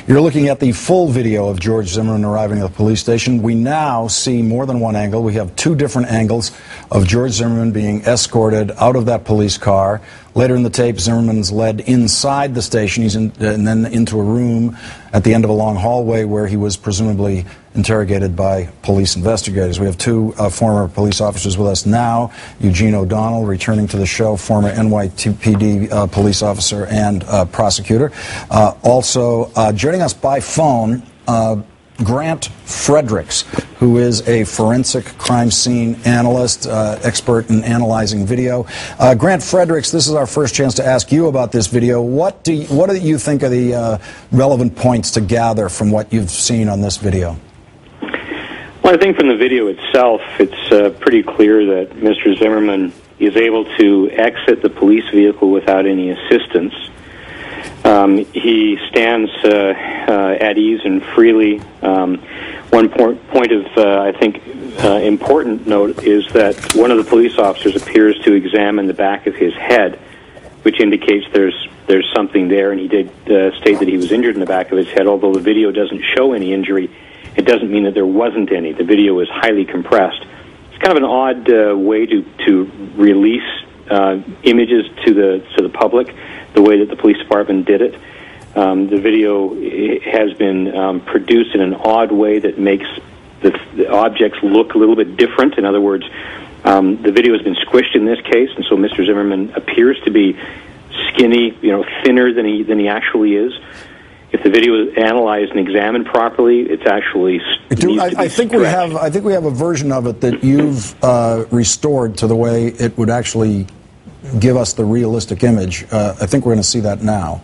You're looking at the full video of George Zimmerman arriving at the police station. We now see more than one angle. We have two different angles of George Zimmerman being escorted out of that police car. Later in the tape, Zimmerman's led inside the station. He's and then into a room at the end of a long hallway where he was presumably interrogated by police investigators. We have two former police officers with us now. Eugene O'Donnell, returning to the show, former NYPD police officer and prosecutor. Also joining us by phone, Grant Fredericks, who is a forensic crime scene analyst, expert in analyzing video. Grant Fredericks, this is our first chance to ask you about this video. What do you think are the relevant points to gather from what you've seen on this video? Well, I think from the video itself, it's pretty clear that Mr. Zimmerman is able to exit the police vehicle without any assistance. He stands at ease and freely. One point of, I think, important note is that one of the police officers appears to examine the back of his head, which indicates there's something there, and he did state that he was injured in the back of his head. Although the video doesn't show any injury, it doesn't mean that there wasn't any. The video is highly compressed. It's kind of an odd way to release images to the public, the way that the police department did it. The video has been produced in an odd way that makes the objects look a little bit different. In other words, the video has been squished in this case, and so Mr. Zimmerman appears to be skinny, thinner than he actually is. If the video is analyzed and examined properly, it's actually I think we have a version of it that you've restored to the way it would actually give us the realistic image. I think we're going to see that now.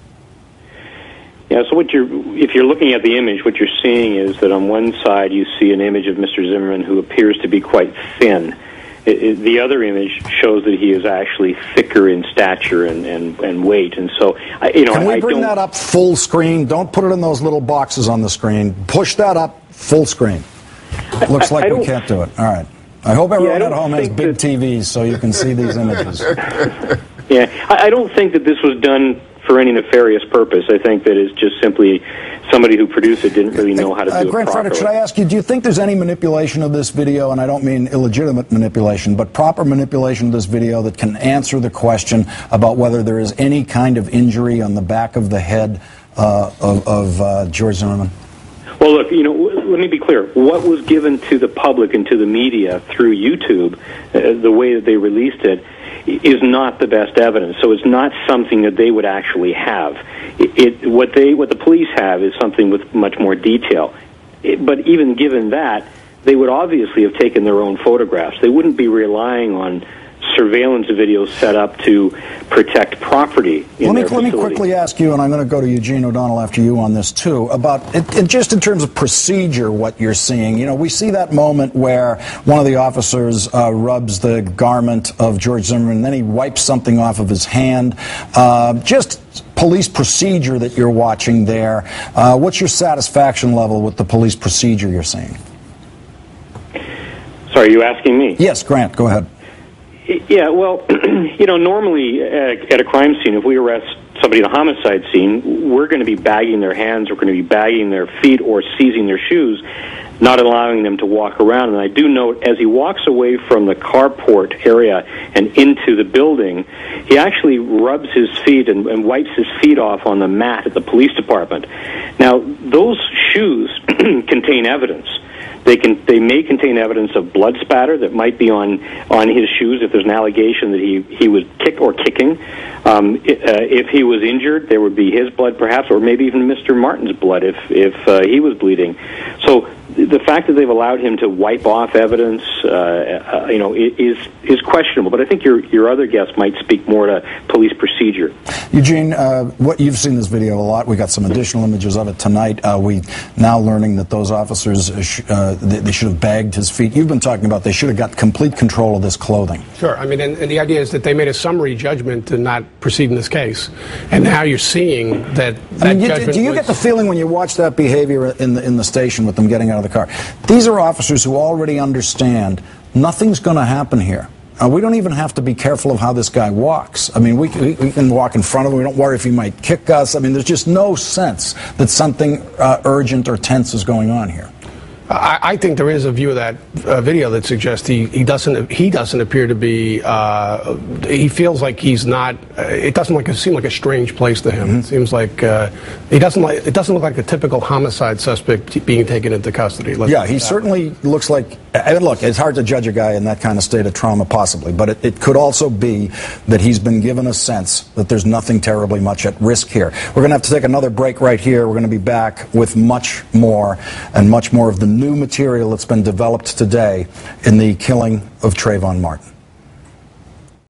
Yeah, so if you're looking at the image, what you're seeing is that on one side you see an image of Mr. Zimmerman who appears to be quite thin. The other image shows that he is actually thicker in stature and weight, and so Can we bring that up full screen? Don't put it in those little boxes on the screen. Push that up full screen. It looks like we can't do it. All right. I hope everyone at home has big TVs so you can see these images. Yeah, I don't think that this was done for any nefarious purpose. I think that it's just simply somebody who produced it didn't really know how to do it Grant properly. Frederick, should I ask you, do you think there's any manipulation of this video, and I don't mean illegitimate manipulation, but proper manipulation of this video that can answer the question about whether there is any kind of injury on the back of the head of George Zimmerman? Well, look, let me be clear. What was given to the public and to the media through YouTube, the way that they released it, is not the best evidence. So it's not something that they would actually have. What the police have is something with much more detail. But even given that, they would obviously have taken their own photographs. They wouldn't be relying on surveillance videos set up to protect property in their facility. Let me quickly ask you, and I'm going to go to Eugene O'Donnell after you on this too, about just in terms of procedure, what you're seeing. We see that moment where one of the officers rubs the garment of George Zimmerman, and then he wipes something off of his hand. Just police procedure that you're watching there. What's your satisfaction level with the police procedure you're seeing? Sorry, are you asking me? Yes, Grant, go ahead. Yeah, well, normally at a crime scene, if we arrest somebody at a homicide scene, we're going to be bagging their hands, we're going to be bagging their feet or seizing their shoes, not allowing them to walk around. And I do note, as he walks away from the carport area and into the building, he actually rubs his feet and wipes his feet off on the mat at the police department. Now, those shoes contain evidence. They may contain evidence of blood spatter that might be on his shoes if there's an allegation that he was kicking. If he was injured, there would be his blood perhaps, or maybe even Mr. Martin's blood if he was bleeding. So the fact that they've allowed him to wipe off evidence, is questionable. But I think your other guest might speak more to police procedure. Eugene, what you've seen this video a lot. We got some additional images of it tonight. We now learning that those officers they should have bagged his feet. You've been talking about they should have got complete control of this clothing. Sure. I mean, and the idea is that they made a summary judgment to not proceed in this case, and now you're seeing that judgment. Do you get the feeling when you watch that behavior in the station with them getting out of the car? These are officers who already understand nothing's going to happen here. We don't even have to be careful of how this guy walks. I mean, we can walk in front of him. We don't worry if he might kick us. I mean, there's just no sense that something urgent or tense is going on here. I think there is a view of that video that suggests he doesn't appear to be. He feels like he's not. It doesn't seem like a strange place to him. It seems like he doesn't like. It doesn't look like a typical homicide suspect being taken into custody. Yeah, he certainly looks like. And look, it's hard to judge a guy in that kind of state of trauma, possibly, but it could also be that he's been given a sense that there's nothing terribly much at risk here. We're going to have to take another break right here. We're going to be back with much more of the new material that's been developed today in the killing of Trayvon Martin.